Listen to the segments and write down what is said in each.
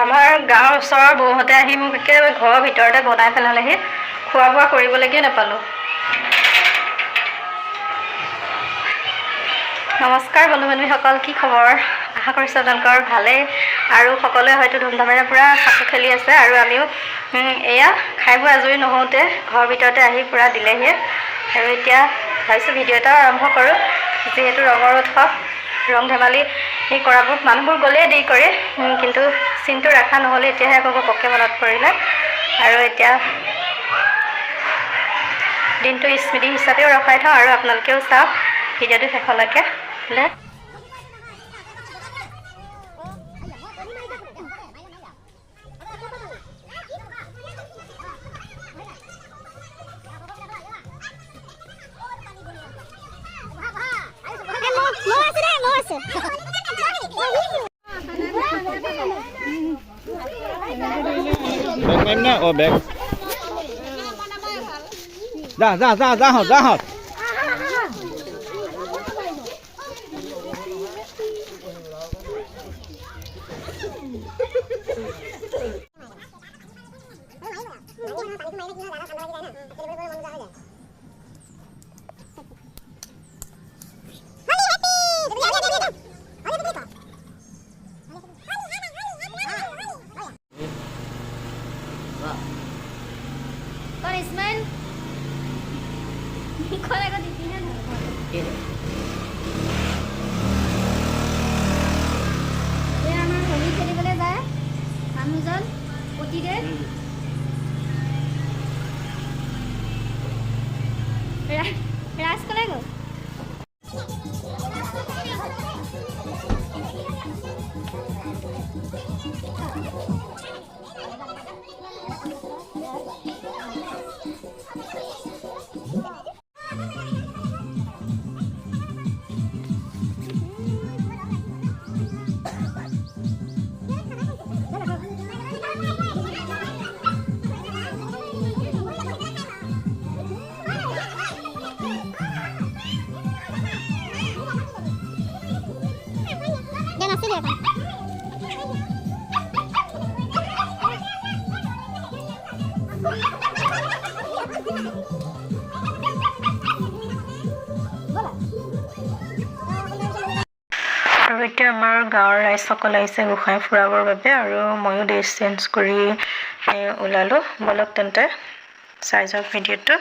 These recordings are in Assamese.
আমাৰ গাঁৱৰ ওচৰৰ বৌহঁতে আহি মোক একেবাৰে ঘৰৰ ভিতৰতে বনাই পেলালেহি খোৱা বোৱা কৰিবলৈকে নাপালোঁ। নমস্কাৰ বন্ধু বান্ধৱীসকল, কি খবৰ? আশা কৰিছোঁ আপোনালোকৰ ভালেই আৰু সকলোৱে হয়তো ধুমধামেৰে পূৰা সাঁতু খেলি আছে। আৰু আমিও এয়া খাই বৈ আজৰি নহওঁতে ঘৰৰ ভিতৰতে আহি পূৰা দিলেহি। আৰু এতিয়া ভাবিছোঁ ভিডিঅ' এটা আৰম্ভ কৰোঁ, যিহেতু ৰঙৰ উৎসৱ, ৰং ধেমালি কৰাবোৰ মানুহবোৰ গ'লেই দেৰি কৰে, কিন্তু চিনটো ৰখা নহ'লে এতিয়াহে আকৌ পকে মনত পৰিলে। আৰু এতিয়া দিনটো স্মৃতি হিচাপেও ৰখাই থওঁ আৰু আপোনালোকেও চাওক ভিডিঅ'টো শেষলৈকে। Em nè, ồ bé. Ra hột. Con Ismail, con algo distinto. ये हमारे होली खेलिबले जाए মানুহজন অতিৰে ৰাজ কলে গ'ল। আৰু এতিয়া আমাৰ গাঁৱৰ ৰাইজসকল আহিছে গোসাঁই ফুৰাবৰ বাবে, আৰু ময়ো ড্ৰেছ চেঞ্জ কৰি ওলালোঁ। বলক তেন্তে চাই যাওক ভিডিঅ'টো।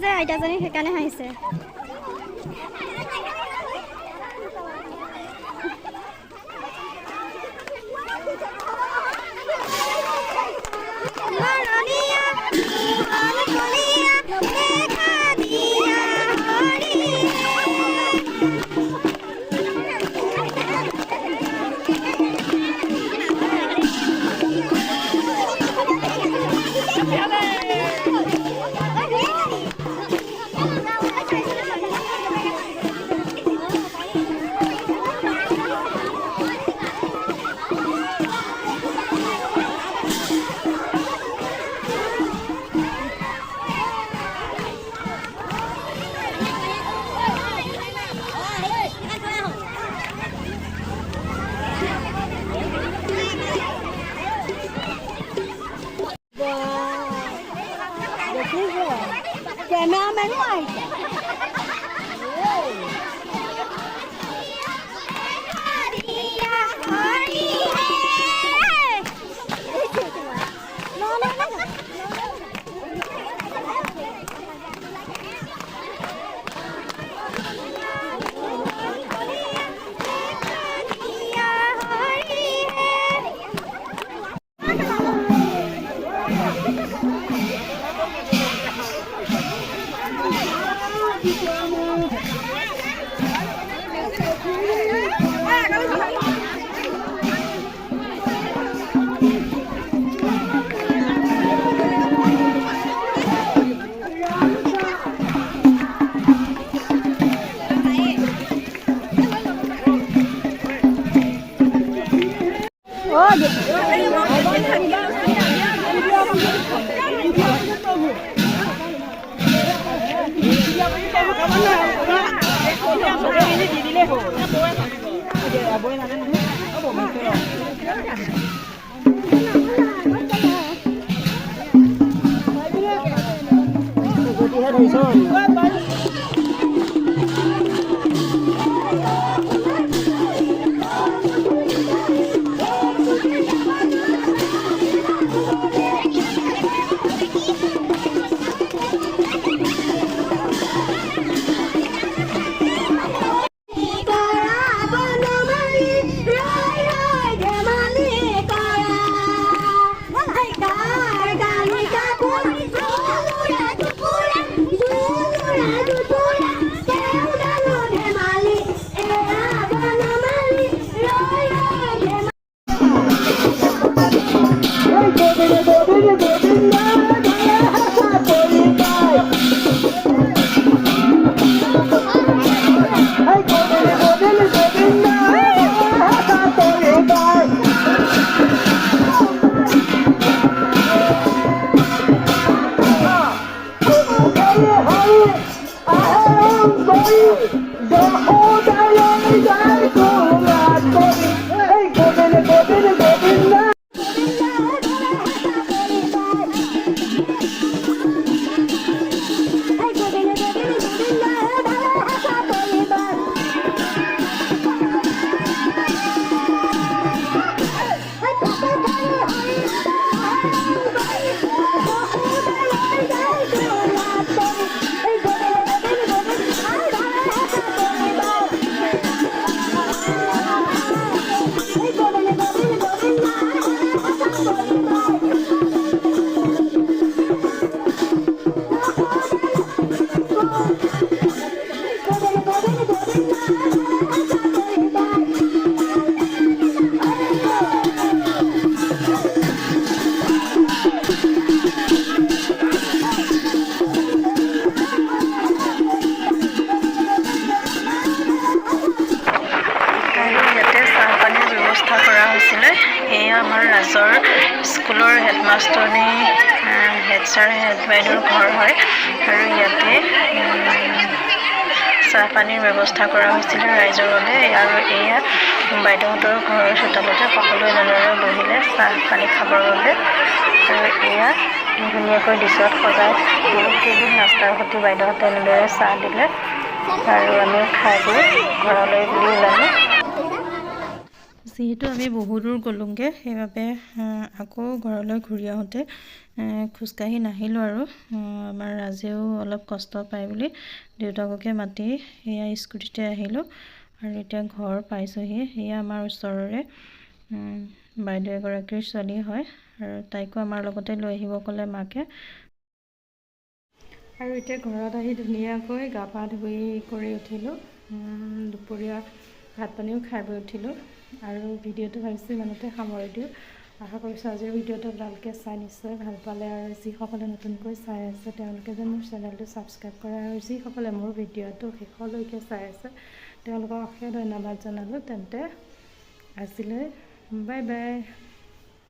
যে আইতাজনী সেইকাৰণে হাঁহিছে Cameraman আহিছে মাষ্টৰণী হেড ছাৰ হেড বাইদেউৰ ঘৰ হয় আৰু ইয়াতে চাহ পানীৰ ব্যৱস্থা কৰা হৈছিলে ৰাইজৰ বাবে আৰু এয়া বাইদেউহঁতৰ ঘৰৰ চোতালতে সকলোৱে এনেদৰে বহিলে চাহ পানী খাবৰ বাবে আৰু এয়া ধুনীয়াকৈ ডিছত সজাই কেইবিধ নাস্তাৰ সৈতে বাইদেউহঁতে এনেদৰে চাহ দিলে আৰু আমি খাই বৈ ঘৰলৈ বুলি ওলালোঁ। যিহেতু আমি বহু দূৰ গ'লোঁগৈ সেইবাবে আকৌ ঘৰলৈ ঘূৰি আহোঁতে খোজকাঢ়ি নাহিলোঁ আৰু আমাৰ ৰাজেও অলপ কষ্ট পায় বুলি দেউতাককে মাতি সেয়া স্কুটিতে আহিলোঁ আৰু এতিয়া ঘৰ পাইছোঁহি। সেয়া আমাৰ ওচৰৰে বাইদেউ এগৰাকীৰ ছোৱালী হয় আৰু তাইকো আমাৰ লগতে লৈ আহিব ক'লে মাকে। আৰু এতিয়া ঘৰত আহি ধুনীয়াকৈ গা পা ধুই কৰি উঠিলোঁ, দুপৰীয়া ভাত পানীও খাই বৈ উঠিলোঁ আৰু ভিডিঅ'টো ভাবিছোঁ ইমানতে সামৰি দিওঁ। আশা কৰিছোঁ আজিৰ ভিডিঅ'টো আপোনালোকে চাই নিশ্চয় ভাল পালে আৰু যিসকলে নতুনকৈ চাই আছে তেওঁলোকে যেন মোৰ চেনেলটো ছাবস্ক্ৰাইব কৰে আৰু যিসকলে মোৰ ভিডিঅ'টো শেষলৈকে চাই আছে তেওঁলোকক অশেষ ধন্যবাদ জনালোঁ। তেন্তে আজিলৈ বাই বাই।